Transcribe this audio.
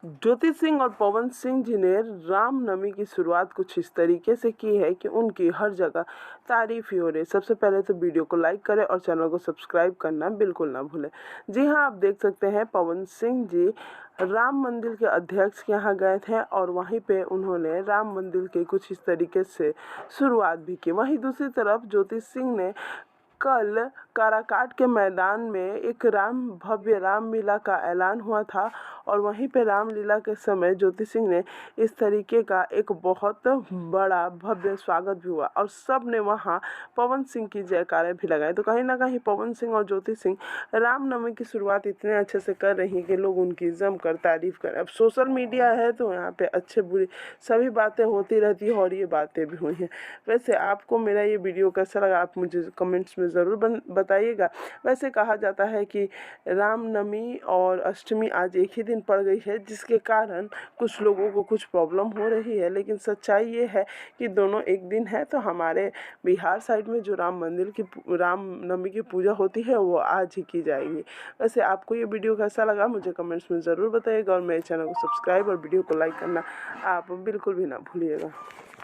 ज्योति सिंह और पवन सिंह जी ने रामनवमी की शुरुआत कुछ इस तरीके से की है कि उनकी हर जगह तारीफ ही हो रही है। सबसे पहले तो वीडियो को लाइक करें और चैनल को सब्सक्राइब करना बिल्कुल ना भूलें। जी हाँ, आप देख सकते हैं पवन सिंह जी राम मंदिर के अध्यक्ष के यहाँ गए थे और वहीं पे उन्होंने राम मंदिर के कुछ इस तरीके से शुरुआत भी की। वहीं दूसरी तरफ ज्योति सिंह ने कल काराकाट के मैदान में एक भव्य रामलीला का ऐलान हुआ था और वहीं पे रामलीला के समय ज्योति सिंह ने इस तरीके का एक बहुत बड़ा भव्य स्वागत भी हुआ और सब ने वहाँ पवन सिंह की जयकारें भी लगाई। तो कहीं ना कहीं पवन सिंह और ज्योति सिंह रामनवमी की शुरुआत इतने अच्छे से कर रही हैं कि लोग उनकी जमकर तारीफ करें। अब सोशल मीडिया है तो यहाँ पे अच्छे बुरे सभी बातें होती रहती है और ये बातें भी हुई हैं। वैसे आपको मेरा ये वीडियो कैसा लगा आप मुझे कमेंट्स में ज़रूर बताइएगा। वैसे कहा जाता है कि रामनवमी और अष्टमी आज एक ही दिन पड़ गई है, जिसके कारण कुछ लोगों को कुछ प्रॉब्लम हो रही है, लेकिन सच्चाई ये है कि दोनों एक दिन है। तो हमारे बिहार साइड में जो रामनवमी की पूजा होती है वो आज ही की जाएगी। वैसे आपको ये वीडियो कैसा लगा मुझे कमेंट्स में ज़रूर बताइएगा और मेरे चैनल को सब्सक्राइब और वीडियो को लाइक करना आप बिल्कुल भी ना भूलिएगा।